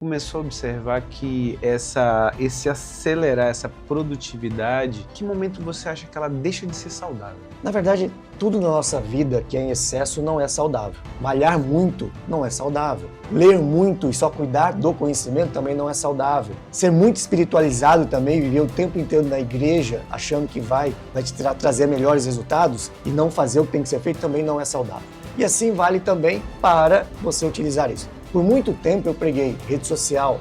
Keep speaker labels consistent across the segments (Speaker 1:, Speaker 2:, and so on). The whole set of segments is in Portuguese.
Speaker 1: começou a observar que esse acelerar essa produtividade, que momento você acha que ela deixa de ser saudável?
Speaker 2: Na verdade, tudo na nossa vida que é em excesso não é saudável. Malhar muito não é saudável. Ler muito e só cuidar do conhecimento também não é saudável. Ser muito espiritualizado também, viver o tempo inteiro na igreja achando que vai te trazer melhores resultados e não fazer o que tem que ser feito também não é saudável. E assim vale também para você utilizar isso. Por muito tempo eu preguei rede social,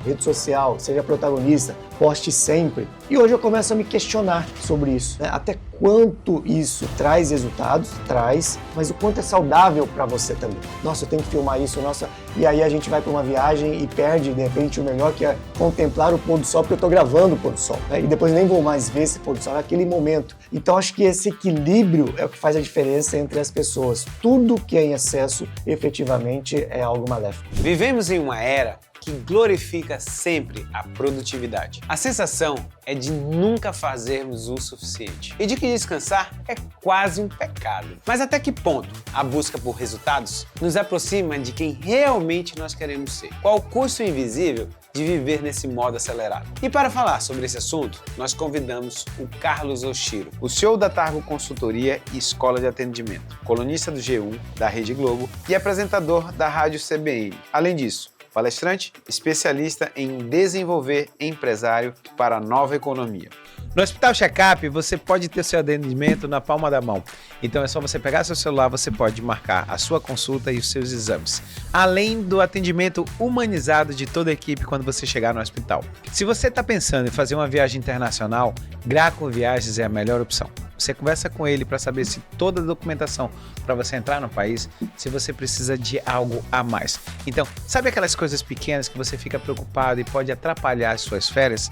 Speaker 2: seja protagonista, poste sempre. E hoje eu começo a me questionar sobre isso, né? Até quanto isso traz resultados? Traz, mas o quanto é saudável para você também. Nossa, eu tenho que filmar isso, nossa. E aí a gente vai para uma viagem e perde, de repente, o melhor que é contemplar o pôr do sol, porque eu estou gravando o pôr do sol, né? E depois nem vou mais ver esse pôr do sol naquele momento. Então acho que esse equilíbrio é o que faz a diferença entre as pessoas. Tudo que é em excesso, efetivamente, é algo maléfico.
Speaker 1: Vivemos em uma era que glorifica sempre a produtividade. A sensação é de nunca fazermos o suficiente e de que descansar é quase um pecado. Mas até que ponto a busca por resultados nos aproxima de quem realmente nós queremos ser? Qual o custo invisível de viver nesse modo acelerado? E para falar sobre esse assunto, nós convidamos o Carlos Oshiro, o CEO da Targo Consultoria e Escola de Atendimento, colunista do G1, da Rede Globo e apresentador da Rádio CBN. Além disso, palestrante, especialista em desenvolver empresário para a nova economia. No Hospital Checkup, você pode ter seu atendimento na palma da mão. Então é só você pegar seu celular, você pode marcar a sua consulta e os seus exames. Além do atendimento humanizado de toda a equipe quando você chegar no hospital. Se você está pensando em fazer uma viagem internacional, Graco Viagens é a melhor opção. Você conversa com ele para saber se toda a documentação para você entrar no país, se você precisa de algo a mais. Então, sabe aquelas coisas pequenas que você fica preocupado e pode atrapalhar as suas férias?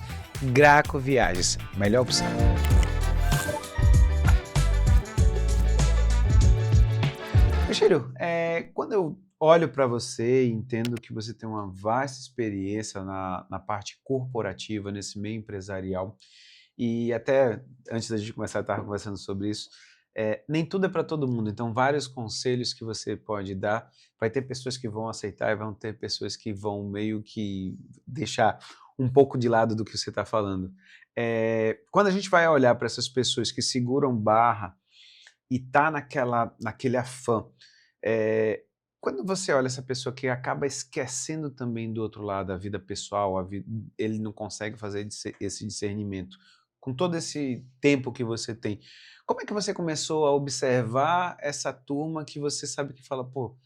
Speaker 1: Graco Viagens, melhor opção. Oshiro, quando eu olho para você e entendo que você tem uma vasta experiência na parte corporativa, nesse meio empresarial, e até antes da gente começar a estar conversando sobre isso, nem tudo é para todo mundo, então vários conselhos que você pode dar, vai ter pessoas que vão aceitar e vão ter pessoas que vão meio que deixar um pouco de lado do que você está falando. Quando a gente vai olhar para essas pessoas que seguram barra e tá naquele afã, quando você olha essa pessoa que acaba esquecendo também do outro lado a vida pessoal, ele não consegue fazer esse discernimento, com todo esse tempo que você tem, como é que você começou a observar essa turma que você sabe que fala, pô,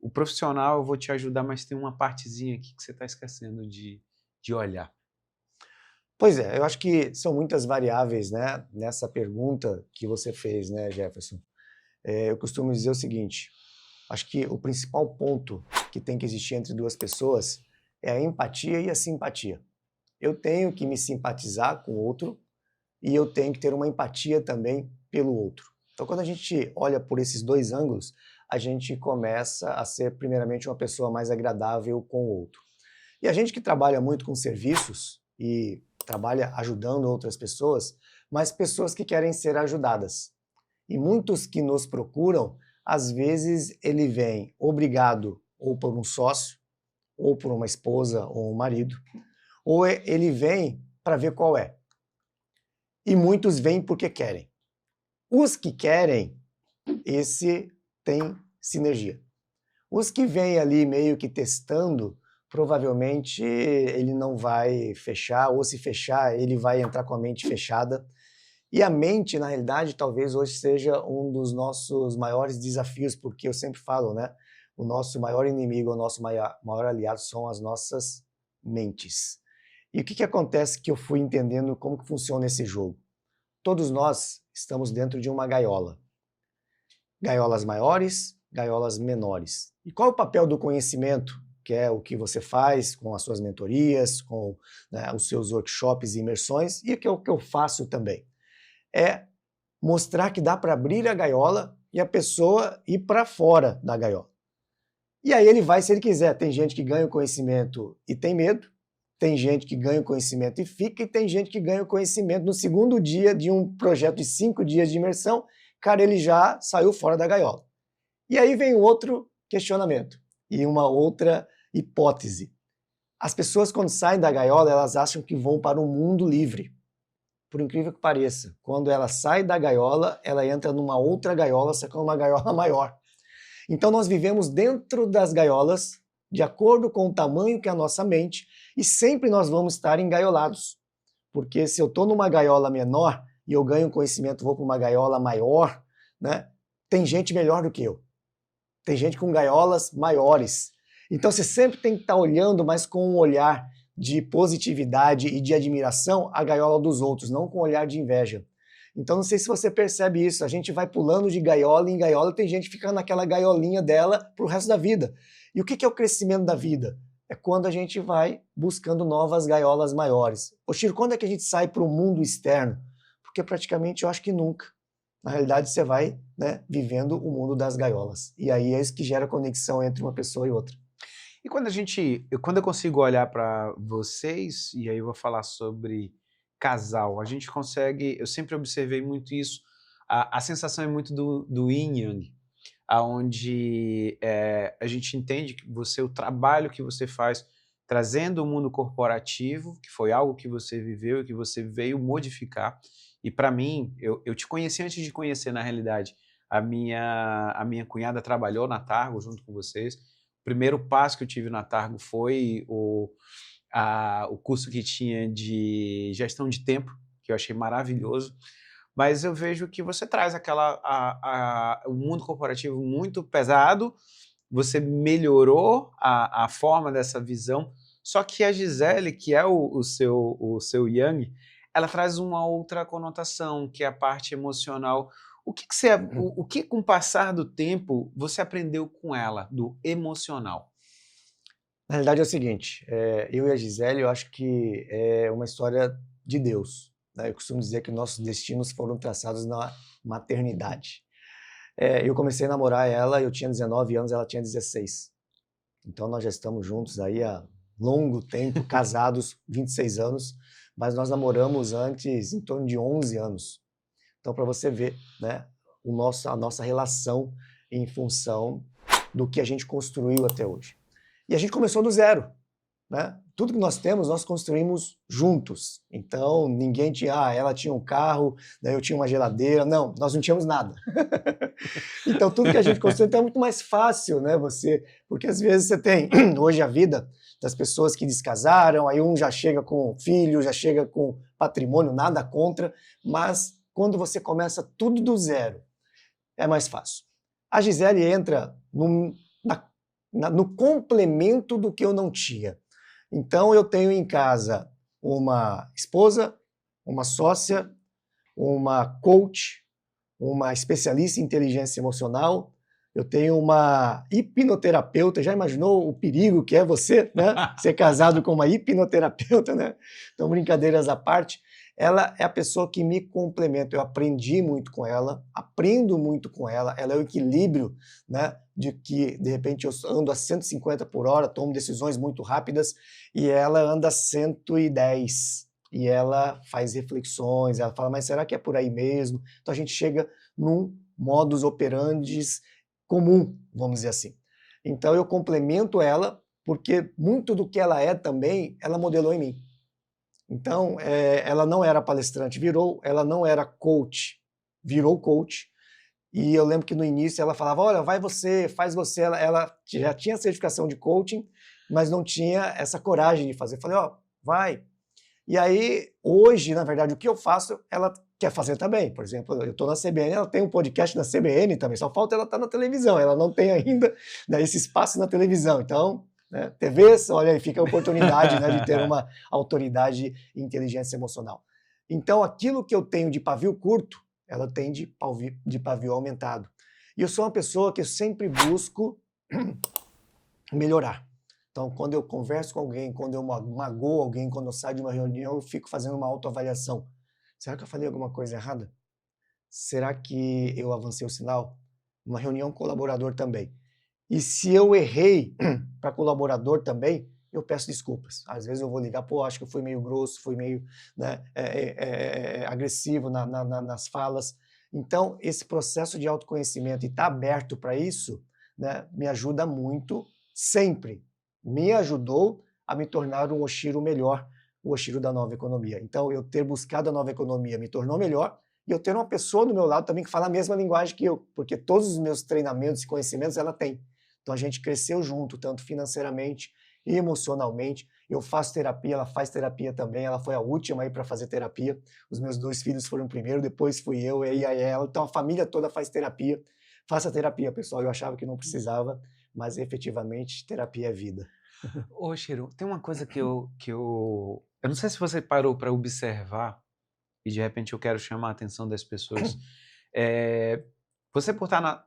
Speaker 1: o profissional eu vou te ajudar, mas tem uma partezinha aqui que você está esquecendo de olhar?
Speaker 2: Pois é, eu acho que são muitas variáveis, né, nessa pergunta que você fez, né, Jefferson? Eu costumo dizer o seguinte, acho que o principal ponto que tem que existir entre duas pessoas é a empatia e a simpatia. Eu tenho que me simpatizar com o outro e eu tenho que ter uma empatia também pelo outro. Então, quando a gente olha por esses dois ângulos, a gente começa a ser, primeiramente, uma pessoa mais agradável com o outro. E a gente que trabalha muito com serviços e trabalha ajudando outras pessoas, mas pessoas que querem ser ajudadas. E muitos que nos procuram, às vezes ele vem obrigado ou por um sócio, ou por uma esposa ou um marido, ou ele vem para ver qual é. E muitos vêm porque querem. Os que querem, esse tem sinergia. Os que vêm ali meio que testando, provavelmente ele não vai fechar, ou se fechar, ele vai entrar com a mente fechada. E a mente, na realidade, talvez hoje seja um dos nossos maiores desafios, porque eu sempre falo, né? O nosso maior inimigo, o nosso maior aliado são as nossas mentes. E o que acontece que eu fui entendendo como que funciona esse jogo? Todos nós estamos dentro de uma gaiola. Gaiolas maiores, gaiolas menores. E qual é o papel do conhecimento, que é o que você faz com as suas mentorias, com, né, os seus workshops e imersões, e que é o que eu faço também? É mostrar que dá para abrir a gaiola e a pessoa ir para fora da gaiola. E aí ele vai se ele quiser. Tem gente que ganha o conhecimento e tem medo, tem gente que ganha o conhecimento e fica, e tem gente que ganha o conhecimento no segundo dia de um projeto de 5 dias de imersão, cara, ele já saiu fora da gaiola. E aí vem outro questionamento e uma outra hipótese. As pessoas, quando saem da gaiola, elas acham que vão para um mundo livre. Por incrível que pareça, quando ela sai da gaiola, ela entra numa outra gaiola, só que é uma gaiola maior. Então nós vivemos dentro das gaiolas, de acordo com o tamanho que é a nossa mente, e sempre nós vamos estar engaiolados. Porque se eu estou numa gaiola menor e eu ganho conhecimento, vou para uma gaiola maior, né? Tem gente melhor do que eu. Tem gente com gaiolas maiores. Então você sempre tem que estar olhando, mas com um olhar de positividade e de admiração a gaiola dos outros, não com um olhar de inveja. Então não sei se você percebe isso, a gente vai pulando de gaiola em gaiola, tem gente ficando naquela gaiolinha dela pro resto da vida. E o que é o crescimento da vida? É quando a gente vai buscando novas gaiolas maiores. Ô Chiro, quando é que a gente sai para o mundo externo? Porque praticamente eu acho que nunca. Na realidade você vai, né, vivendo o mundo das gaiolas. E aí é isso que gera conexão entre uma pessoa e outra.
Speaker 1: E quando eu consigo olhar para vocês, e aí eu vou falar sobre casal, a gente consegue, eu sempre observei muito isso, a sensação é muito do yin yang, aonde a gente entende que o trabalho que você faz trazendo o mundo corporativo, que foi algo que você viveu e que você veio modificar, e para mim, eu te conheci antes de conhecer na realidade, a minha cunhada trabalhou na Targo junto com vocês. O primeiro passo que eu tive na Targo foi o curso que tinha de gestão de tempo, que eu achei maravilhoso, mas eu vejo que você traz o mundo corporativo muito pesado, você melhorou a forma dessa visão, só que a Gisele, que é o seu Yang, ela traz uma outra conotação, que é a parte emocional. O que com o passar do tempo você aprendeu com ela, do emocional?
Speaker 2: Na realidade é o seguinte, eu e a Gisele, eu acho que é uma história de Deus, né? Eu costumo dizer que nossos destinos foram traçados na maternidade. Eu comecei a namorar ela, eu tinha 19 anos, ela tinha 16. Então nós já estamos juntos aí há longo tempo, casados 26 anos, mas nós namoramos antes em torno de 11 anos. Então para você ver, né, a nossa relação em função do que a gente construiu até hoje. E a gente começou do zero, né? Tudo que nós temos, nós construímos juntos. Então, ninguém tinha, ela tinha um carro, né, eu tinha uma geladeira. Não, nós não tínhamos nada. Então, tudo que a gente construiu, então é muito mais fácil, né? Porque às vezes você tem, hoje a vida das pessoas que descasaram, aí um já chega com filho, já chega com patrimônio, nada contra, mas quando você começa tudo do zero, é mais fácil. A Gisele entra no complemento do que eu não tinha. Então eu tenho em casa uma esposa, uma sócia, uma coach, uma especialista em inteligência emocional, eu tenho uma hipnoterapeuta. Já imaginou o perigo que é você, né, ser casado com uma hipnoterapeuta, né? Então, brincadeiras à parte, ela é a pessoa que me complementa. Eu aprendi muito com ela, aprendo muito com ela. Ela é o equilíbrio, né, de que, de repente, eu ando a 150 por hora, tomo decisões muito rápidas, e ela anda a 110. E ela faz reflexões, ela fala, mas será que é por aí mesmo? Então a gente chega num modus operandi comum, vamos dizer assim. Então eu complemento ela, porque muito do que ela é também, ela modelou em mim. Então, ela não era palestrante, ela não era coach, virou coach. E eu lembro que no início ela falava, olha, vai você, faz você. Ela já tinha certificação de coaching, mas não tinha essa coragem de fazer. Eu falei, ó, vai. E aí, hoje, na verdade, o que eu faço, ela quer fazer também. Por exemplo, eu estou na CBN, ela tem um podcast na CBN também, só falta ela estar na televisão. Ela não tem ainda, né, esse espaço na televisão. Então, né, TVs, olha aí, fica a oportunidade, né, de ter uma autoridade em inteligência emocional. Então, aquilo que eu tenho de pavio curto, ela tem de pavio aumentado. E eu sou uma pessoa que eu sempre busco melhorar. Então, quando eu converso com alguém, quando eu magoo alguém, quando eu saio de uma reunião, eu fico fazendo uma autoavaliação. Será que eu falei alguma coisa errada? Será que eu avancei o sinal? Uma reunião com colaborador também. E se eu errei para colaborador também, eu peço desculpas. Às vezes eu vou ligar, pô, acho que eu fui meio grosso, fui meio, né, agressivo nas falas. Então, esse processo de autoconhecimento e estar aberto para isso, né, me ajuda muito, sempre. Me ajudou a me tornar um Oshiro melhor, o Oshiro da nova economia. Então, eu ter buscado a nova economia me tornou melhor, e eu ter uma pessoa do meu lado também que fala a mesma linguagem que eu, porque todos os meus treinamentos e conhecimentos ela tem. Então, a gente cresceu junto, tanto financeiramente e emocionalmente. Eu faço terapia, ela faz terapia também, ela foi a última aí para fazer terapia. Os meus 2 filhos foram primeiro, depois fui eu, e aí ela. Então, a família toda faz terapia. Faça terapia, pessoal. Eu achava que não precisava, mas efetivamente terapia é vida.
Speaker 1: Ô, Shiro, tem uma coisa eu não sei se você parou para observar, e de repente eu quero chamar a atenção das pessoas. Você por estar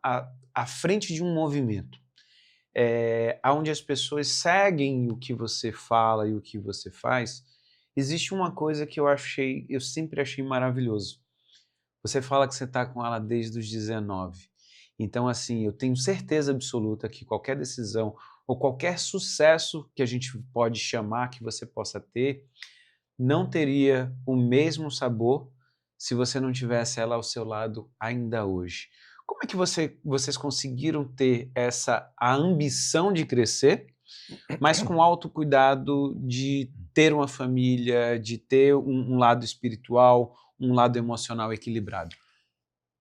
Speaker 1: à frente de um movimento, onde as pessoas seguem o que você fala e o que você faz, existe uma coisa que eu sempre achei maravilhoso. Você fala que você está com ela desde os 19. Então, assim, eu tenho certeza absoluta que qualquer decisão ou qualquer sucesso que a gente pode chamar que você possa ter, não teria o mesmo sabor se você não tivesse ela ao seu lado ainda hoje. Como é que vocês conseguiram ter a ambição de crescer, mas com autocuidado de ter uma família, de ter um lado espiritual, um lado emocional equilibrado?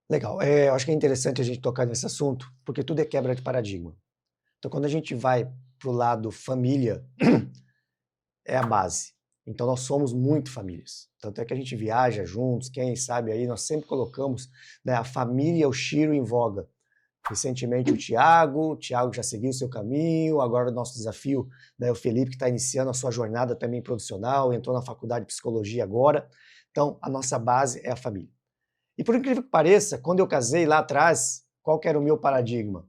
Speaker 2: Legal. Eu acho que é interessante a gente tocar nesse assunto, porque tudo é quebra de paradigma. Então, quando a gente vai para o lado família, é a base. Então, nós somos muito famílias. Tanto é que a gente viaja juntos, quem sabe aí, nós sempre colocamos, né, a família, o Shiro em voga. Recentemente o Thiago já seguiu o seu caminho, agora o nosso desafio, né, o Felipe que está iniciando a sua jornada também profissional, entrou na faculdade de psicologia agora. Então, a nossa base é a família. E por incrível que pareça, quando eu casei lá atrás, qual que era o meu paradigma?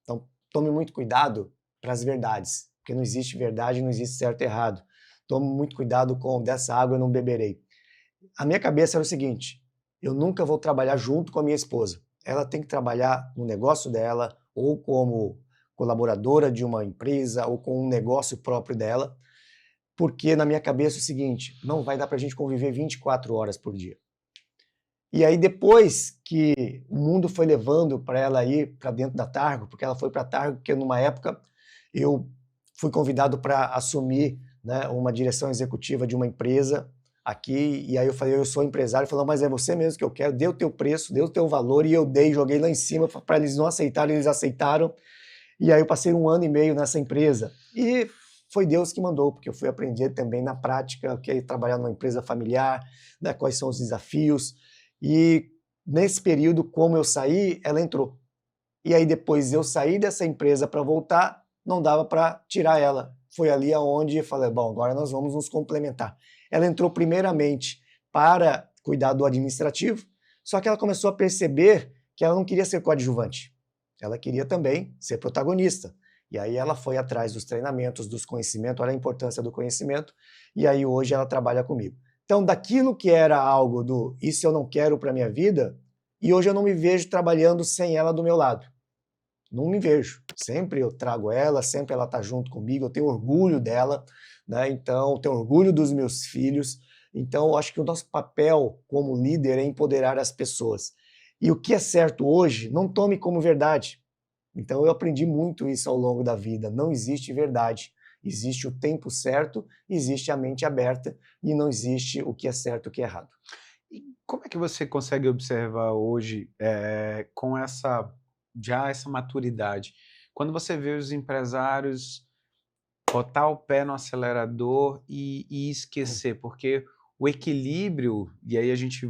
Speaker 2: Então, tome muito cuidado para as verdades, porque não existe verdade, não existe certo e errado. Tome muito cuidado com dessa água eu não beberei. A minha cabeça era o seguinte, eu nunca vou trabalhar junto com a minha esposa. Ela tem que trabalhar no negócio dela, ou como colaboradora de uma empresa, ou com um negócio próprio dela, porque na minha cabeça é o seguinte, não vai dar para a gente conviver 24 horas por dia. E aí depois que o mundo foi levando para ela ir para dentro da Targo, porque ela foi para a Targo, porque numa época eu fui convidado para assumir, né, uma direção executiva de uma empresa aqui, e aí eu falei, eu sou empresário, ele falou, mas é você mesmo que eu quero, dê o teu preço, dê o teu valor, e eu dei, joguei lá em cima para eles não aceitarem, eles aceitaram, e aí eu passei 1 ano e meio nessa empresa, e foi Deus que mandou, porque eu fui aprender também na prática, que é trabalhar numa empresa familiar, né, quais são os desafios, e nesse período, como eu saí, ela entrou. E aí depois eu saí dessa empresa para voltar, não dava para tirar ela. Foi ali aonde eu falei, bom, agora nós vamos nos complementar. Ela entrou primeiramente para cuidar do administrativo, só que ela começou a perceber que ela não queria ser coadjuvante. Ela queria também ser protagonista. E aí ela foi atrás dos treinamentos, dos conhecimentos, olha a importância do conhecimento, e aí hoje ela trabalha comigo. Então, daquilo que era algo do isso eu não quero para a minha vida, e hoje eu não me vejo trabalhando sem ela do meu lado. Não me vejo. Sempre eu trago ela, sempre ela está junto comigo, eu tenho orgulho dela, né? Então, eu tenho orgulho dos meus filhos. Então, eu acho que o nosso papel como líder é empoderar as pessoas. E o que é certo hoje, não tome como verdade. Então, eu aprendi muito isso ao longo da vida. Não existe verdade. Existe o tempo certo, existe a mente aberta e não existe o que é certo e o que é errado.
Speaker 1: E como é que você consegue observar hoje, com essa maturidade, quando você vê os empresários botar o pé no acelerador e esquecer, porque o equilíbrio, e aí a gente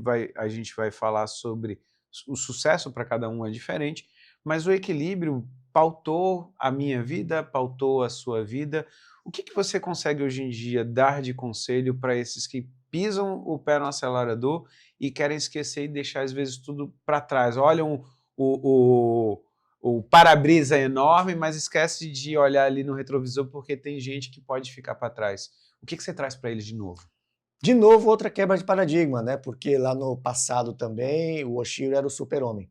Speaker 1: vai falar sobre o sucesso para cada um é diferente, mas o equilíbrio pautou a minha vida, pautou a sua vida. O que você consegue hoje em dia dar de conselho para esses que pisam o pé no acelerador e querem esquecer e deixar às vezes tudo para trás? Olham o para-brisa é enorme, mas esquece de olhar ali no retrovisor porque tem gente que pode ficar para trás. O que você traz para eles de novo?
Speaker 2: De novo, outra quebra de paradigma, né? Porque lá no passado também o Oshiro era o super-homem.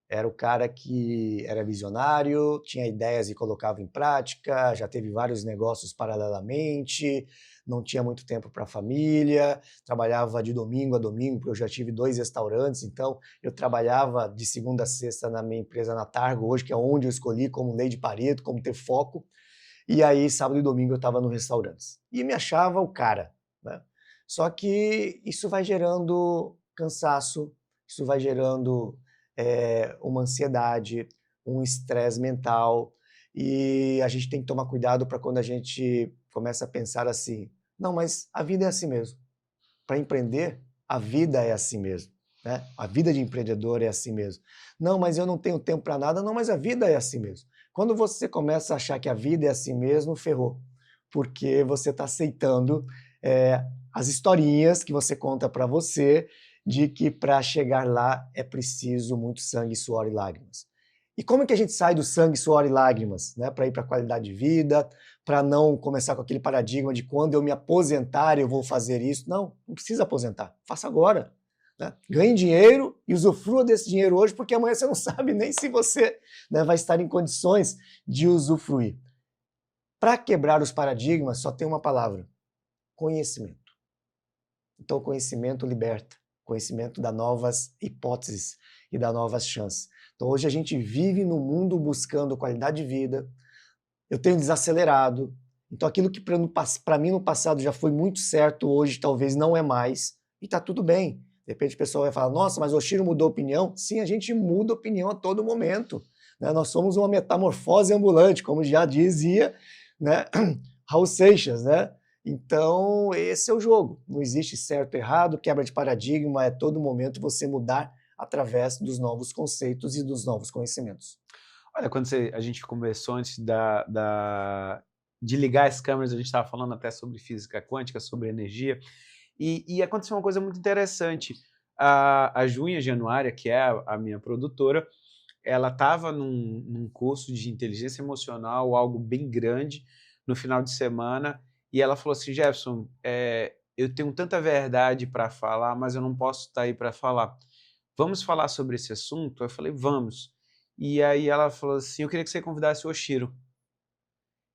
Speaker 2: Era o cara que era visionário, tinha ideias e colocava em prática, já teve vários negócios paralelamente, não tinha muito tempo para a família, trabalhava de domingo a domingo, porque eu já tive 2 restaurantes, então eu trabalhava de segunda a sexta na minha empresa na Targo, hoje que é onde eu escolhi como lei de Pareto, como ter foco. E aí, sábado e domingo, eu estava no restaurantes. E me achava o cara, né? Só que isso vai gerando cansaço, isso vai gerando uma ansiedade, um estresse mental, e a gente tem que tomar cuidado para quando a gente começa a pensar assim, não, mas a vida é assim mesmo. Para empreender, a vida é assim mesmo, né? A vida de empreendedor é assim mesmo. Não, mas eu não tenho tempo para nada. Não, mas a vida é assim mesmo. Quando você começa a achar que a vida é assim mesmo, ferrou. Porque você está aceitando as historinhas que você conta para você de que para chegar lá é preciso muito sangue, suor e lágrimas. E como é que a gente sai do sangue, suor e lágrimas, né, para ir para a qualidade de vida, para não começar com aquele paradigma de quando eu me aposentar eu vou fazer isso? Não, não precisa aposentar, faça agora. Né? Ganhe dinheiro e usufrua desse dinheiro hoje, porque amanhã você não sabe nem se você, né, vai estar em condições de usufruir. Para quebrar os paradigmas, só tem uma palavra: conhecimento. Então, conhecimento liberta, conhecimento dá novas hipóteses e dá novas chances. Então, hoje a gente vive no mundo buscando qualidade de vida. Eu tenho desacelerado. Então, aquilo que para mim no passado já foi muito certo, hoje talvez não é mais. E está tudo bem. De repente o pessoal vai falar, nossa, mas o Oshiro mudou opinião. Sim, a gente muda opinião a todo momento. Né? Nós somos uma metamorfose ambulante, como já dizia, né, Raul Seixas, né? Então, esse é o jogo. Não existe certo e errado, quebra de paradigma, é todo momento você mudar através dos novos conceitos e dos novos conhecimentos.
Speaker 1: Olha, quando a gente conversou antes de ligar as câmeras, a gente estava falando até sobre física quântica, sobre energia, e aconteceu uma coisa muito interessante. A Junha Januária, que é a minha produtora, ela estava num curso de inteligência emocional, algo bem grande, no final de semana, e ela falou assim, Jefferson, eu tenho tanta verdade para falar, mas eu não posso estar aí para falar. Vamos falar sobre esse assunto? Eu falei, vamos. E aí ela falou assim, eu queria que você convidasse o Oshiro.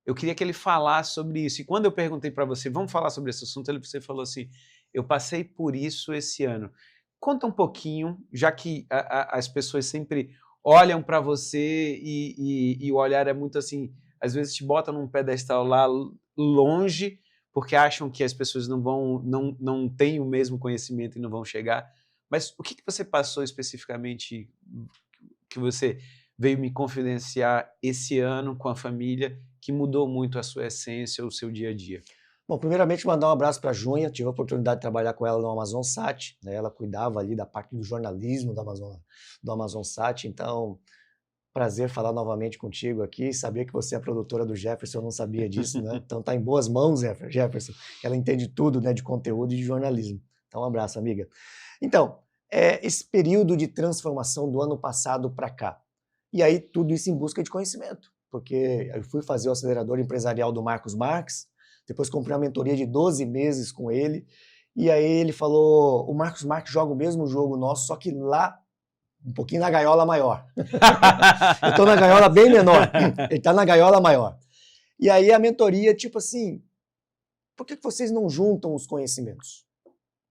Speaker 1: Eu queria que ele falasse sobre isso. E quando eu perguntei para você, vamos falar sobre esse assunto, você falou assim, eu passei por isso esse ano. Conta um pouquinho, já que as pessoas sempre olham para você e o olhar é muito assim, às vezes te botam num pedestal lá longe, porque acham que as pessoas não têm o mesmo conhecimento e não vão chegar. Mas o que você passou especificamente, que você veio me confidenciar esse ano com a família, que mudou muito a sua essência, o seu dia a dia?
Speaker 2: Bom, primeiramente mandar um abraço para a Junha, tive a oportunidade de trabalhar com ela no AmazonSat, né? Ela cuidava ali da parte do jornalismo do AmazonSat, então prazer falar novamente contigo aqui, saber que você é produtora do Jefferson, eu não sabia disso, né? Então tá em boas mãos, Jefferson, ela entende tudo, né, de conteúdo e de jornalismo. Então um abraço, amiga. Então, esse período de transformação do ano passado para cá, e aí tudo isso em busca de conhecimento, porque eu fui fazer o acelerador empresarial do Marcos Marques, depois comprei uma mentoria de 12 meses com ele, e aí ele falou, o Marcos Marques joga o mesmo jogo nosso, só que lá, um pouquinho na gaiola maior. Eu estou na gaiola bem menor, ele está na gaiola maior. E aí a mentoria, tipo assim, por que vocês não juntam os conhecimentos?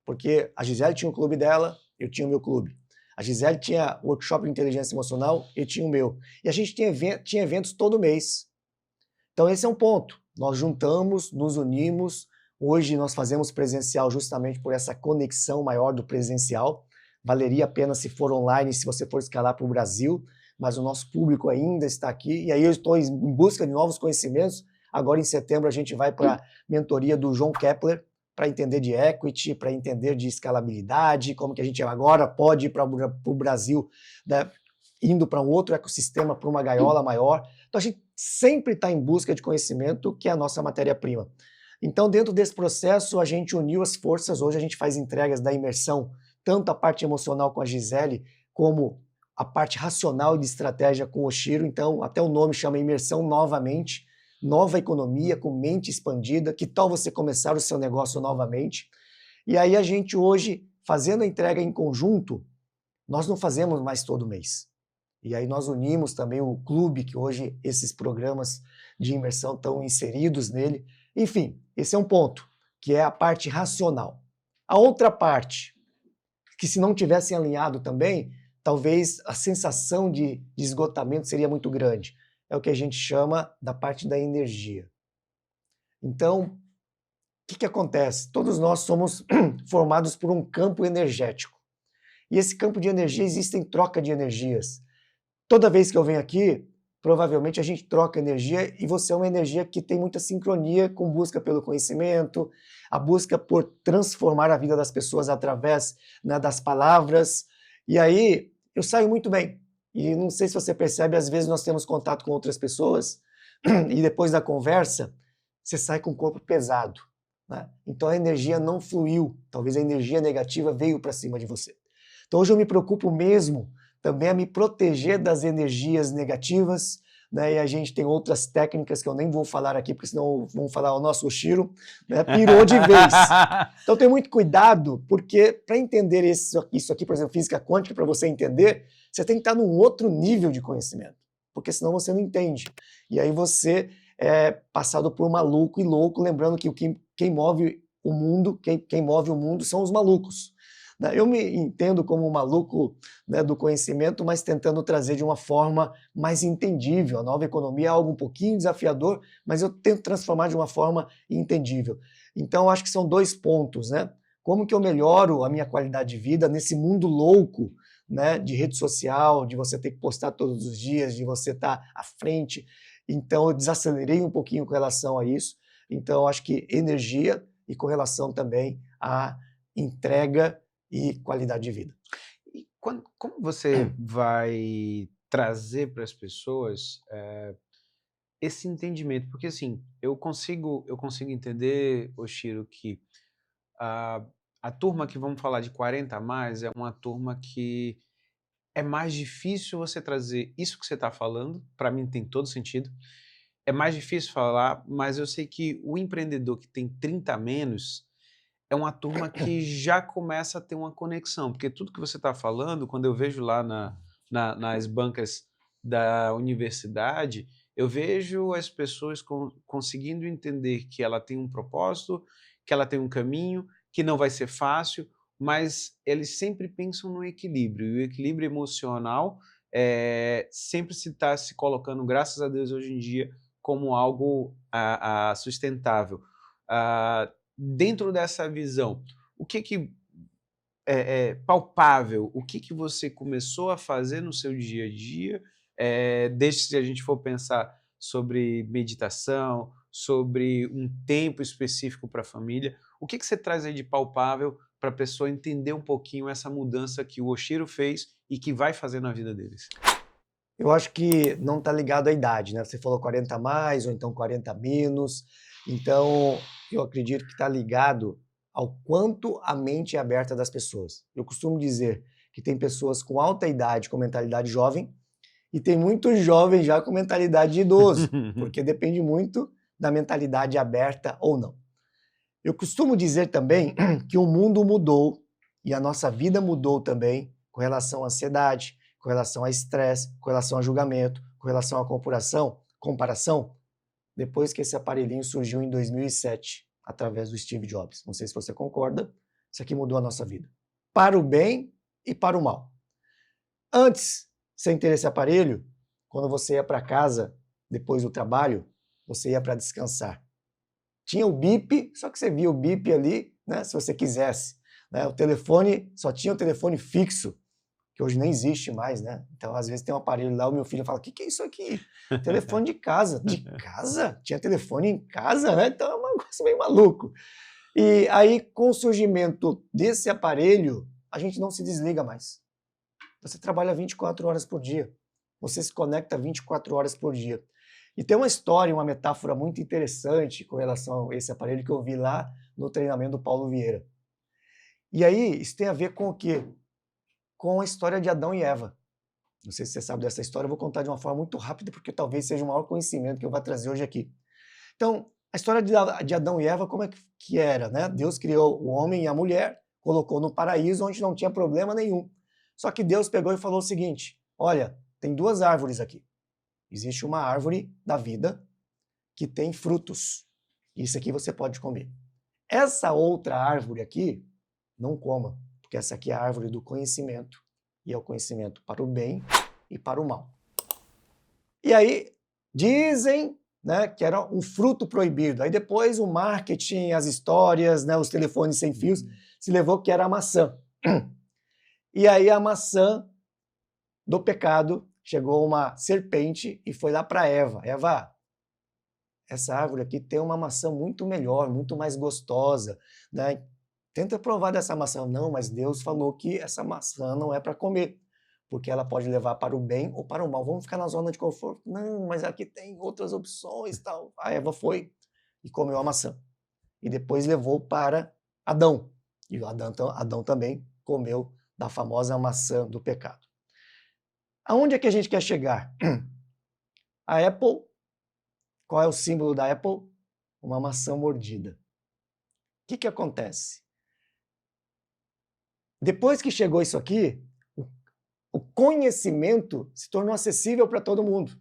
Speaker 2: Porque a Gisele tinha o clube dela, eu tinha o meu clube. A Gisele tinha o workshop de inteligência emocional, eu tinha o meu. E a gente tinha eventos todo mês. Então esse é um ponto. Nós juntamos, nos unimos. Hoje nós fazemos presencial justamente por essa conexão maior do presencial. Valeria a pena se for online, se você for escalar para o Brasil, mas o nosso público ainda está aqui. E aí eu estou em busca de novos conhecimentos. Agora em setembro a gente vai para a mentoria do João Kepler, para entender de equity, para entender de escalabilidade, como que a gente agora pode ir para o Brasil, né, indo para um outro ecossistema, para uma gaiola maior. Então a gente sempre está em busca de conhecimento, que é a nossa matéria-prima. Então dentro desse processo a gente uniu as forças, hoje a gente faz entregas da imersão, tanto a parte emocional com a Gisele, como a parte racional e de estratégia com o Oshiro. Então até o nome chama imersão novamente, nova economia com mente expandida, que tal você começar o seu negócio novamente? E aí a gente hoje, fazendo a entrega em conjunto, nós não fazemos mais todo mês. E aí nós unimos também o clube, que hoje esses programas de imersão estão inseridos nele. Enfim, esse é um ponto, que é a parte racional. A outra parte, que se não tivessem alinhado também, talvez a sensação de esgotamento seria muito grande. é o que a gente chama da parte da energia. Então, o que acontece? Todos nós somos formados por um campo energético. E esse campo de energia existem troca de energias. Toda vez que eu venho aqui, provavelmente a gente troca energia e você é uma energia que tem muita sincronia com busca pelo conhecimento, a busca por transformar a vida das pessoas através, né, das palavras. E aí eu saio muito bem. E não sei se você percebe, às vezes nós temos contato com outras pessoas e depois da conversa você sai com o corpo pesado, né? Então a energia não fluiu, talvez a energia negativa veio para cima de você. Então hoje eu me preocupo mesmo também a me proteger das energias negativas, né? E a gente tem outras técnicas que eu nem vou falar aqui, porque senão vão falar o nosso Oshiro, né, pirou de vez. Então tenha muito cuidado, porque para entender isso aqui, por exemplo, física quântica, para você entender, você tem que estar num outro nível de conhecimento, porque senão você não entende. E aí você é passado por maluco e louco, lembrando que quem move o mundo, quem move o mundo são os malucos. Eu me entendo como um maluco, né, do conhecimento, mas tentando trazer de uma forma mais entendível. A nova economia é algo um pouquinho desafiador, mas eu tento transformar de uma forma entendível. Então, acho que são 2 pontos, né? Como que eu melhoro a minha qualidade de vida nesse mundo louco, né, de rede social, de você ter que postar todos os dias, de você estar à frente. Então, eu desacelerei um pouquinho com relação a isso. Então, acho que energia e com relação também à entrega e qualidade de vida.
Speaker 1: E como você vai trazer para as pessoas esse entendimento? Porque assim, eu consigo entender, Oshiro, que a turma que vamos falar de 40 a mais é uma turma que é mais difícil você trazer isso que você está falando, para mim tem todo sentido, é mais difícil falar, mas eu sei que o empreendedor que tem 30 a menos é uma turma que já começa a ter uma conexão, porque tudo que você está falando, quando eu vejo lá nas bancas da universidade, eu vejo as pessoas conseguindo entender que ela tem um propósito, que ela tem um caminho, que não vai ser fácil, mas eles sempre pensam no equilíbrio, e o equilíbrio emocional sempre se está se colocando, graças a Deus, hoje em dia, como algo sustentável. Dentro dessa visão, o que é palpável, o que você começou a fazer no seu dia a dia, desde se a gente for pensar sobre meditação, sobre um tempo específico para a família, o que você traz aí de palpável para a pessoa entender um pouquinho essa mudança que o Oshiro fez e que vai fazer na vida deles?
Speaker 2: Eu acho que não está ligado à idade, né? Você falou 40 a mais ou então 40 a menos. Então, eu acredito que está ligado ao quanto a mente é aberta das pessoas. Eu costumo dizer que tem pessoas com alta idade com mentalidade jovem e tem muitos jovens já com mentalidade de idoso, porque depende muito da mentalidade aberta ou não. Eu costumo dizer também que o mundo mudou e a nossa vida mudou também com relação à ansiedade, com relação a estresse, com relação a julgamento, com relação à comparação, depois que esse aparelhinho surgiu em 2007, através do Steve Jobs. Não sei se você concorda, isso aqui mudou a nossa vida. Para o bem e para o mal. Antes, sem ter esse aparelho, quando você ia para casa, depois do trabalho, você ia para descansar. Tinha o bip, só que você via o bip ali, né, se você quisesse. Né? O telefone, só tinha o telefone fixo, que hoje nem existe mais, né? Então, às vezes tem um aparelho lá, o meu filho fala, o que é isso aqui? Telefone de casa. De casa? Tinha telefone em casa, né? Então é um negócio meio maluco. E aí, com o surgimento desse aparelho, a gente não se desliga mais. Você trabalha 24 horas por dia. Você se conecta 24 horas por dia. E tem uma história, uma metáfora muito interessante com relação a esse aparelho que eu vi lá no treinamento do Paulo Vieira. E aí, isso tem a ver com o quê? Com a história de Adão e Eva. Não sei se você sabe dessa história, eu vou contar de uma forma muito rápida, porque talvez seja o maior conhecimento que eu vou trazer hoje aqui. Então, a história de Adão e Eva, como é que era, né? Deus criou o homem e a mulher, colocou no paraíso onde não tinha problema nenhum. Só que Deus pegou e falou o seguinte, olha, tem 2 árvores aqui. Existe uma árvore da vida que tem frutos. Isso aqui você pode comer. Essa outra árvore aqui, não coma. Porque essa aqui é a árvore do conhecimento, e é o conhecimento para o bem e para o mal. E aí, Dizem, né, que era um fruto proibido. Aí depois o marketing, as histórias, né, os telefones sem fios, se levou que era a maçã. E aí a maçã do pecado, chegou uma serpente e foi lá para Eva. Eva, essa árvore aqui tem uma maçã muito melhor, muito mais gostosa, né? Tenta provar dessa maçã. Não, mas Deus falou que essa maçã não é para comer, porque ela pode levar para o bem ou para o mal. Vamos ficar na zona de conforto? Não, mas aqui tem outras opções, tal. A Eva foi e comeu a maçã. E depois levou para Adão. E o Adão também comeu da famosa maçã do pecado. Aonde é que a gente quer chegar? A Apple, qual é o símbolo da Apple? Uma maçã mordida. O que acontece? Depois que chegou isso aqui, o conhecimento se tornou acessível para todo mundo.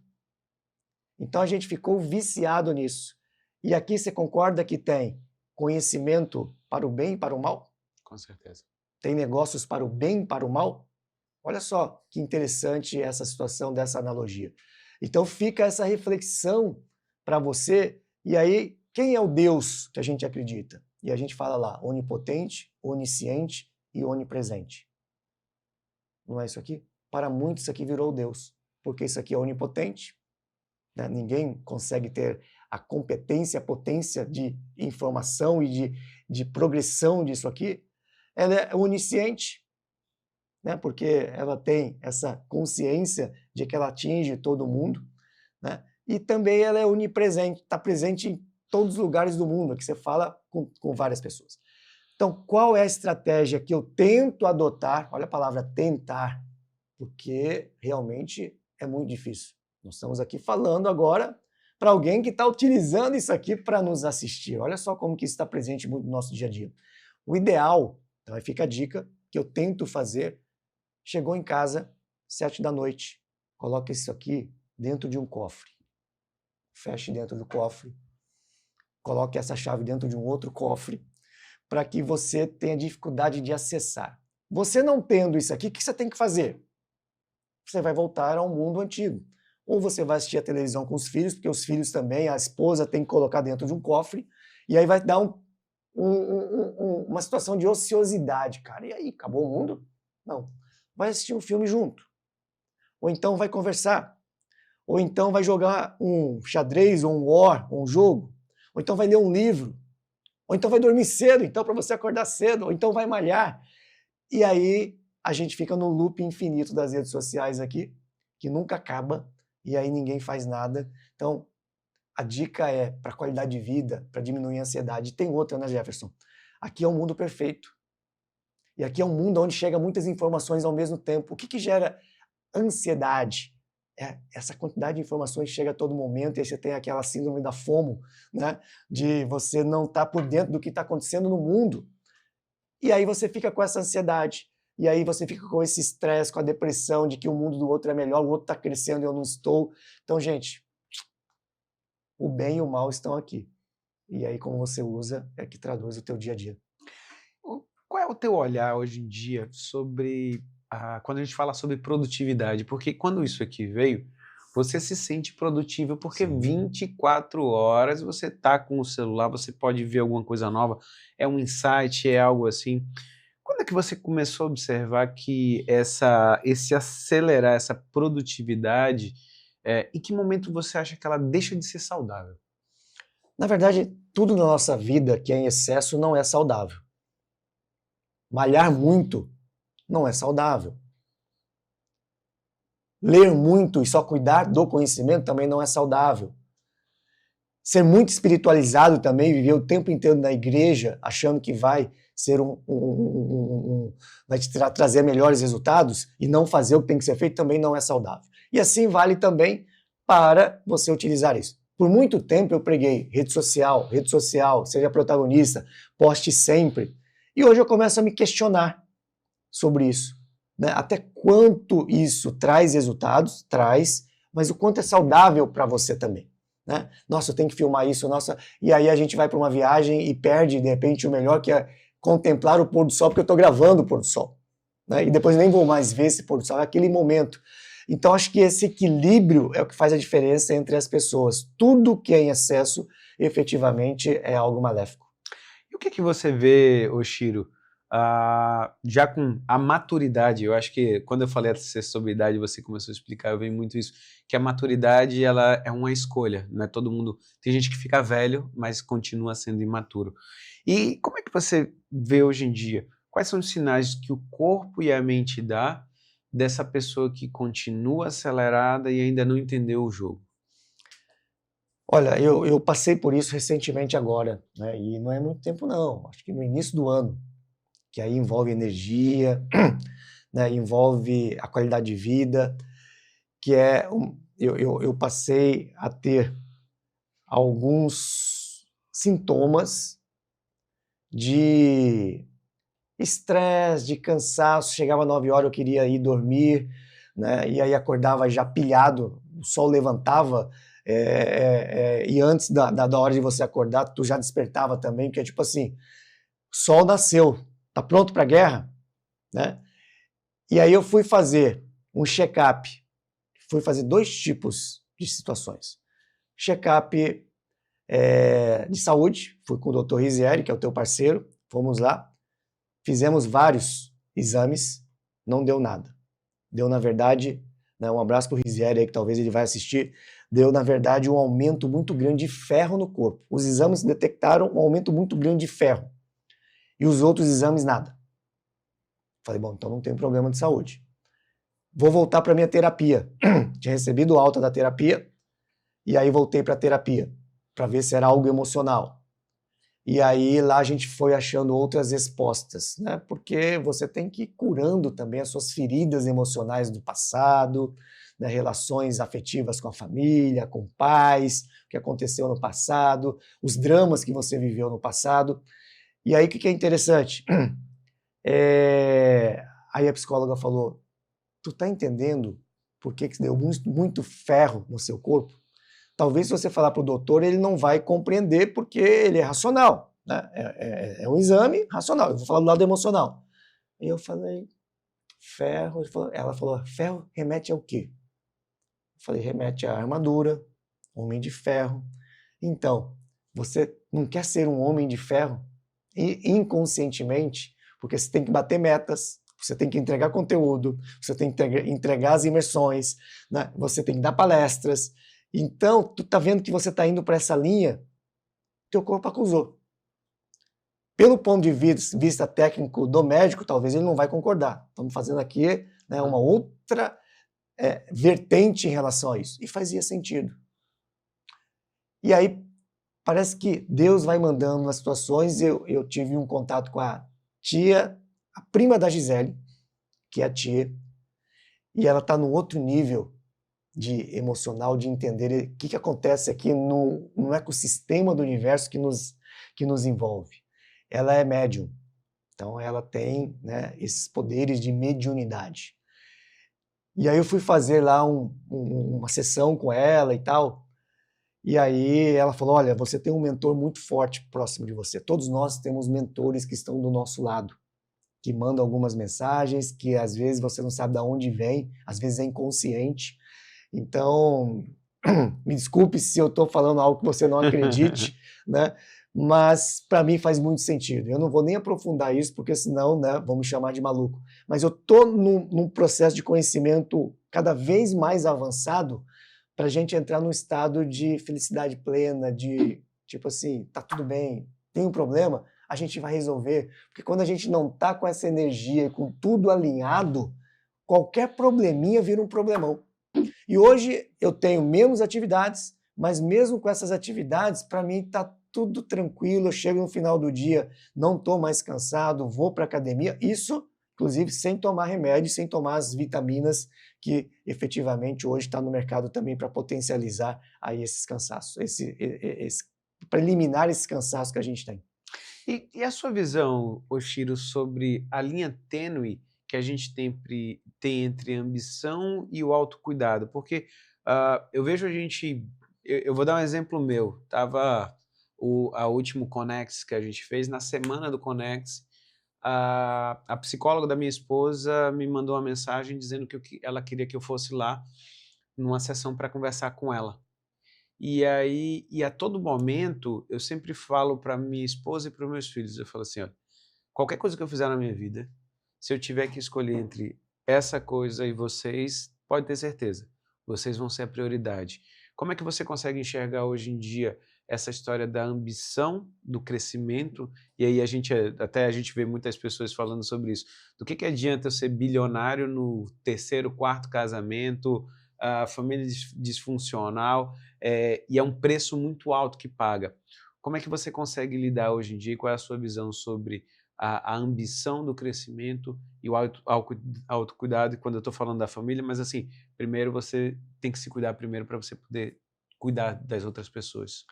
Speaker 2: Então a gente ficou viciado nisso. E aqui você concorda que tem conhecimento para o bem e para o mal?
Speaker 1: Com certeza.
Speaker 2: Tem negócios para o bem e para o mal? Olha só que interessante essa situação dessa analogia. Então fica essa reflexão para você. E aí, quem é o Deus que a gente acredita? E a gente fala lá, onipotente, onisciente e onipresente. Não é isso aqui? Para muitos isso aqui virou Deus, porque isso aqui é onipotente, né? Ninguém consegue ter a competência, a potência de informação e de progressão disso aqui. Ela é onisciente, né? Porque ela tem essa consciência de que ela atinge todo mundo, né? E também ela é onipresente, está presente em todos os lugares do mundo, que você fala com várias pessoas. Então, qual é a estratégia que eu tento adotar? Olha a palavra tentar, porque realmente é muito difícil. Nós estamos aqui falando agora para alguém que está utilizando isso aqui para nos assistir. Olha só como que isso está presente muito no nosso dia a dia. O ideal, então aí fica a dica, que eu tento fazer, chegou em casa, 7 da noite, coloca isso aqui dentro de um cofre. Feche dentro do cofre, coloque essa chave dentro de um outro cofre, para que você tenha dificuldade de acessar. Você não tendo isso aqui, o que você tem que fazer? Você vai voltar ao mundo antigo. Ou você vai assistir a televisão com os filhos, porque os filhos também, a esposa tem que colocar dentro de um cofre, e aí vai dar uma situação de ociosidade, cara. E aí, acabou o mundo? Não. Vai assistir um filme junto. Ou então vai conversar. Ou então vai jogar um xadrez, ou um war, ou um jogo. Ou então vai ler um livro. Ou então vai dormir cedo, então para você acordar cedo, ou então vai malhar. E aí a gente fica no loop infinito das redes sociais aqui, que nunca acaba, e aí ninguém faz nada. Então, a dica é para qualidade de vida, para diminuir a ansiedade. Tem outra, né, Jefferson? Aqui é um mundo perfeito. E aqui é um mundo onde chega muitas informações ao mesmo tempo. O que gera ansiedade? É essa quantidade de informações que chega a todo momento, e aí você tem aquela síndrome da FOMO, né? De você não estar por dentro do que está acontecendo no mundo. E aí você fica com essa ansiedade. E aí você fica com esse estresse, com a depressão de que o mundo do outro é melhor, o outro está crescendo e eu não estou. Então, gente, o bem e o mal estão aqui. E aí como você usa é que traduz o teu dia a dia.
Speaker 1: Qual é o teu olhar hoje em dia sobre quando a gente fala sobre produtividade? Porque quando isso aqui veio, você se sente produtivo porque
Speaker 2: Sim.
Speaker 1: 24 horas você está com o celular, você pode ver alguma coisa nova, é um insight, é algo assim. Quando é que você começou a observar que esse acelerar, essa produtividade, em que momento você acha que ela deixa de ser saudável?
Speaker 2: Na verdade, tudo na nossa vida que é em excesso não é saudável. Malhar muito não é saudável. Ler muito e só cuidar do conhecimento também não é saudável. Ser muito espiritualizado também, viver o tempo inteiro na igreja, achando que vai ser vai te trazer melhores resultados e não fazer o que tem que ser feito, também não é saudável. E assim vale também para você utilizar isso. Por muito tempo eu preguei rede social, seja protagonista, poste sempre. E hoje eu começo a me questionar sobre isso, né? Até quanto isso traz resultados? Traz, mas o quanto é saudável para você também, né? Nossa, eu tenho que filmar isso, nossa. E aí a gente vai para uma viagem e perde, de repente, o melhor, que é contemplar o pôr do sol, porque eu estou gravando o pôr do sol, né? E depois nem vou mais ver esse pôr do sol, é aquele momento. Então, acho que esse equilíbrio é o que faz a diferença entre as pessoas. Tudo que é em excesso, efetivamente, é algo maléfico.
Speaker 1: E o que que você vê, Oshiro, já com a maturidade? Eu acho que quando eu falei sobre idade, você começou a explicar, eu vi muito isso, que a maturidade ela é uma escolha, não é todo mundo. Tem gente que fica velho, mas continua sendo imaturo. E como é que você vê hoje em dia? Quais são os sinais que o corpo e a mente dá dessa pessoa que continua acelerada e ainda não entendeu o jogo?
Speaker 2: Olha, eu passei por isso recentemente agora, né? E não é muito tempo não, acho que no início do ano, que aí envolve energia, né? Envolve a qualidade de vida, que é eu passei a ter alguns sintomas de estresse, de cansaço. Chegava 9 horas, eu queria ir dormir, né? E aí acordava já pilhado, o sol levantava, e antes da hora de você acordar, tu já despertava também, porque é tipo assim, o sol nasceu, tá pronto para a guerra, né? E aí eu fui fazer um check-up, fui fazer 2 tipos de situações. Check-up de saúde, fui com o Dr. Rizieri, que é o teu parceiro, fomos lá, fizemos vários exames, não deu nada. Deu, na verdade, né, um abraço para o Rizieri aí, que talvez ele vai assistir, deu, na verdade, um aumento muito grande de ferro no corpo. Os exames detectaram um aumento muito grande de ferro. E os outros exames, nada. Falei, bom, então não tem problema de saúde. Vou voltar para minha terapia. Tinha recebido alta da terapia, e aí voltei para a terapia, para ver se era algo emocional. E aí lá a gente foi achando outras respostas, né? Porque você tem que ir curando também as suas feridas emocionais do passado, né? Relações afetivas com a família, com pais, o que aconteceu no passado, os dramas que você viveu no passado. E aí o que é interessante? Aí a psicóloga falou, tu tá entendendo por que deu muito ferro no seu corpo? Talvez se você falar para o doutor, ele não vai compreender porque ele é racional, né? É um exame racional. Eu vou falar do lado emocional. E eu falei, ferro. Ela falou, ferro remete ao quê? Eu falei, remete à armadura, homem de ferro. Então, você não quer ser um homem de ferro? E inconscientemente, porque você tem que bater metas, você tem que entregar conteúdo, você tem que entregar as imersões, né? Você tem que dar palestras. Então, tu tá vendo que você tá indo para essa linha, teu corpo acusou. Pelo ponto de vista técnico do médico, talvez ele não vai concordar. Estamos fazendo aqui, né, uma outra vertente em relação a isso. E fazia sentido. E aí, parece que Deus vai mandando nas situações. Eu tive um contato com a tia, a prima da Gisele, que é a tia, e ela tá no outro nível de emocional, de entender o que acontece aqui no ecossistema do universo que nos envolve. Ela é médium, então ela tem, né, esses poderes de mediunidade. E aí eu fui fazer lá uma sessão com ela e tal, e aí ela falou, olha, você tem um mentor muito forte próximo de você. Todos nós temos mentores que estão do nosso lado, que mandam algumas mensagens, que às vezes você não sabe de onde vem, às vezes é inconsciente. Então, me desculpe se eu estou falando algo que você não acredite, né? Mas para mim faz muito sentido. Eu não vou nem aprofundar isso, porque senão, né, vamos chamar de maluco. Mas eu estou num processo de conhecimento cada vez mais avançado para a gente entrar num estado de felicidade plena, de tipo assim, tá tudo bem, tem um problema, a gente vai resolver. Porque quando a gente não tá com essa energia e com tudo alinhado, qualquer probleminha vira um problemão. E hoje eu tenho menos atividades, mas mesmo com essas atividades, para mim está tudo tranquilo. Eu chego no final do dia, não estou mais cansado, vou para a academia. Isso, inclusive, sem tomar remédio, sem tomar as vitaminas que efetivamente hoje está no mercado também para potencializar aí esses cansaços, para eliminar esse cansaço que a gente tem.
Speaker 1: E a sua visão, Oshiro, sobre a linha tênue que a gente tem entre a ambição e o autocuidado? Porque eu vejo a gente... Eu vou dar um exemplo meu. Tava a último Conex que a gente fez, na semana do Conex, a psicóloga da minha esposa me mandou uma mensagem dizendo que ela queria que eu fosse lá numa sessão para conversar com ela. E aí, a todo momento, eu sempre falo para minha esposa e para os meus filhos, eu falo assim, olha, qualquer coisa que eu fizer na minha vida, se eu tiver que escolher entre essa coisa e vocês, pode ter certeza, vocês vão ser a prioridade. Como é que você consegue enxergar hoje em dia essa história da ambição, do crescimento? E aí até a gente vê muitas pessoas falando sobre isso. Do que adianta eu ser bilionário no terceiro, quarto casamento, a família disfuncional, e é um preço muito alto que paga. Como é que você consegue lidar hoje em dia? Qual é a sua visão sobre a ambição do crescimento e o autocuidado, quando eu estou falando da família, mas assim, primeiro você tem que se cuidar primeiro para você poder cuidar das outras pessoas.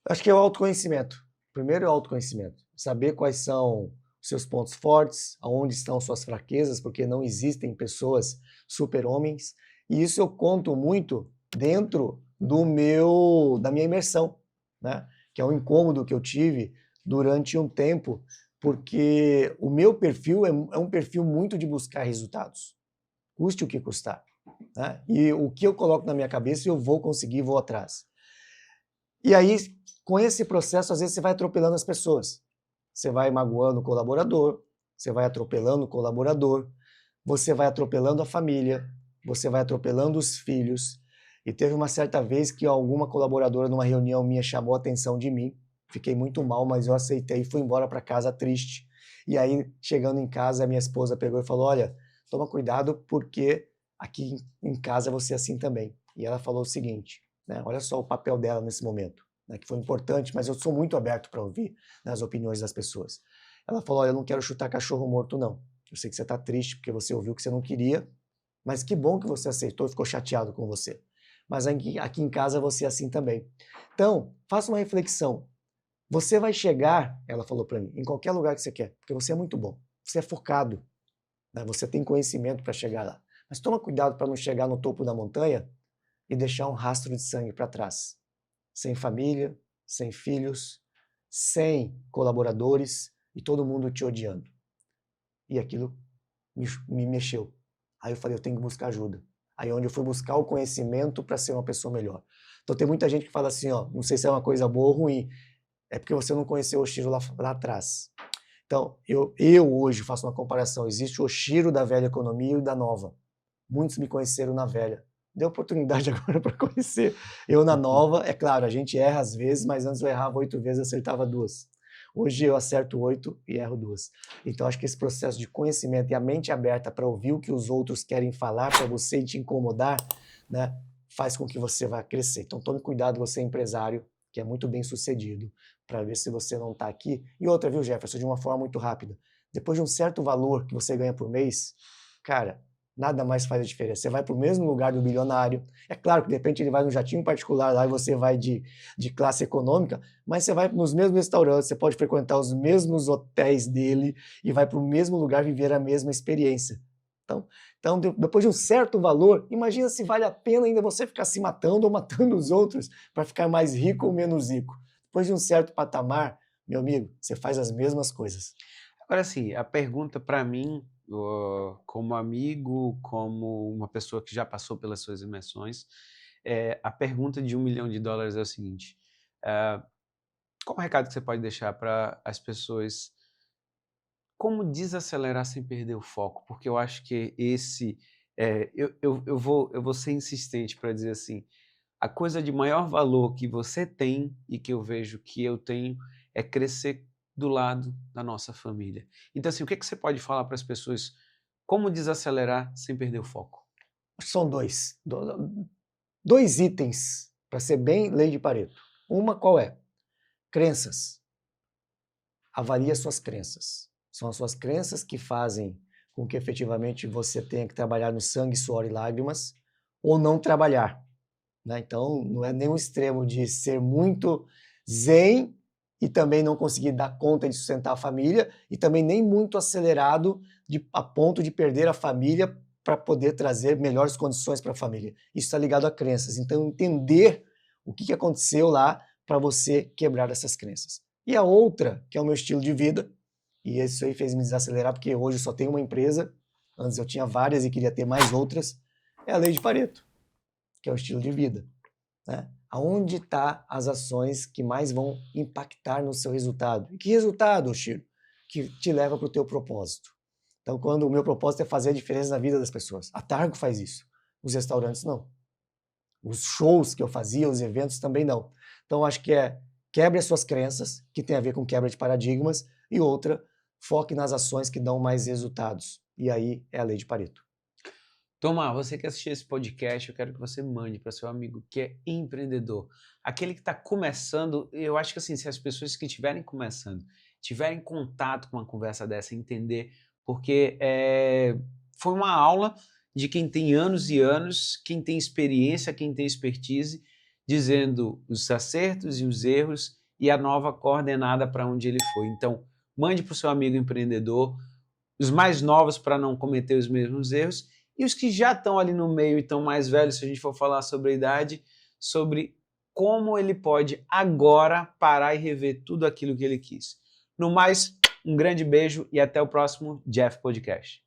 Speaker 2: Acho que é o autoconhecimento. Primeiro é o autoconhecimento. Saber quais são os seus pontos fortes, aonde estão suas fraquezas, porque não existem pessoas super-homens. E isso eu conto muito dentro da minha imersão, né? Que é um incômodo que eu tive durante um tempo, porque o meu perfil é um perfil muito de buscar resultados, custe o que custar, né? E o que eu coloco na minha cabeça, eu vou conseguir, vou atrás. E aí, com esse processo, às vezes você vai atropelando as pessoas. Você vai magoando o colaborador, você vai atropelando o colaborador, você vai atropelando a família, você vai atropelando os filhos. E teve uma certa vez que alguma colaboradora numa reunião minha chamou a atenção de mim. Fiquei muito mal, mas eu aceitei e fui embora para casa triste. E aí, chegando em casa, a minha esposa pegou e falou, olha, toma cuidado porque aqui em casa você é assim também. E ela falou o seguinte, né, olha só o papel dela nesse momento, né, que foi importante, mas eu sou muito aberto para ouvir, né, as opiniões das pessoas. Ela falou, olha, eu não quero chutar cachorro morto não. Eu sei que você está triste porque você ouviu o que você não queria, mas que bom que você aceitou e ficou chateado com você. Mas aqui em casa você é assim também. Então, faça uma reflexão. Você vai chegar, ela falou para mim, em qualquer lugar que você quer, porque você é muito bom. Você é focado, né? Você tem conhecimento para chegar lá. Mas toma cuidado para não chegar no topo da montanha e deixar um rastro de sangue para trás. Sem família, sem filhos, sem colaboradores e todo mundo te odiando. E aquilo me mexeu. Aí eu falei, eu tenho que buscar ajuda. Aí onde eu fui buscar o conhecimento para ser uma pessoa melhor. Então tem muita gente que fala assim, ó, não sei se é uma coisa boa ou ruim, é porque você não conheceu o Oshiro lá atrás. Então, eu hoje faço uma comparação. Existe o Oshiro da velha economia e da nova. Muitos me conheceram na velha. Deu oportunidade agora para conhecer. Eu na nova, é claro, a gente erra às vezes, mas antes eu errava 8 vezes e acertava 2. Hoje eu acerto 8 e erro 2. Então acho que esse processo de conhecimento e a mente aberta para ouvir o que os outros querem falar para você e te incomodar, né, faz com que você vá crescer. Então tome cuidado, você é empresário, que é muito bem sucedido, para ver se você não está aqui. E outra, viu, Jefferson, de uma forma muito rápida. Depois de um certo valor que você ganha por mês, cara, nada mais faz a diferença. Você vai para o mesmo lugar do bilionário. É claro que de repente ele vai num jatinho particular lá e você vai de classe econômica, mas você vai nos mesmos restaurantes, você pode frequentar os mesmos hotéis dele e vai para o mesmo lugar viver a mesma experiência. Então, depois de um certo valor, imagina se vale a pena ainda você ficar se matando ou matando os outros para ficar mais rico ou menos rico. Depois de um certo patamar, meu amigo, você faz as mesmas coisas.
Speaker 1: Agora, assim, a pergunta para mim, como amigo, como uma pessoa que já passou pelas suas imersões, a pergunta de $1 milhão é o seguinte, qual o recado que você pode deixar para as pessoas? Como desacelerar sem perder o foco? Porque eu acho que eu vou ser insistente para dizer assim, a coisa de maior valor que você tem e que eu vejo que eu tenho é crescer do lado da nossa família. Então, assim, o que você pode falar para as pessoas? Como desacelerar sem perder o foco?
Speaker 2: São dois itens, para ser bem lei de Pareto. Uma qual é? Crenças. Avalie as suas crenças. São as suas crenças que fazem com que efetivamente você tenha que trabalhar no sangue, suor e lágrimas, ou não trabalhar. Né? Então, não é nenhum extremo de ser muito zen e também não conseguir dar conta de sustentar a família, e também nem muito acelerado a ponto de perder a família para poder trazer melhores condições para a família. Isso está ligado a crenças. Então, entender o que aconteceu lá para você quebrar essas crenças. E a outra, que é o meu estilo de vida, E isso aí fez me desacelerar, porque hoje eu só tenho uma empresa, antes eu tinha várias e queria ter mais outras. É a lei de Pareto, que é o estilo de vida, né? Aonde está as ações que mais vão impactar no seu resultado? E que resultado, Chiro? Que te leva para o teu propósito. Então, quando o meu propósito é fazer a diferença na vida das pessoas. A Targo faz isso. Os restaurantes não. Os shows que eu fazia, os eventos também não. Então, acho que quebre as suas crenças, que tem a ver com quebra de paradigmas, e outra, foque nas ações que dão mais resultados. E aí é a lei de Pareto.
Speaker 1: Tomar, você que assistiu esse podcast, eu quero que você mande para seu amigo que é empreendedor. Aquele que está começando, eu acho que assim, se as pessoas que estiverem começando tiverem contato com uma conversa dessa, entender, porque foi uma aula de quem tem anos e anos, quem tem experiência, quem tem expertise, dizendo os acertos e os erros e a nova coordenada para onde ele foi. Então, mande para o seu amigo empreendedor, os mais novos para não cometer os mesmos erros, e os que já estão ali no meio e estão mais velhos, se a gente for falar sobre a idade, sobre como ele pode agora parar e rever tudo aquilo que ele quis. No mais, um grande beijo e até o próximo Jeff Podcast.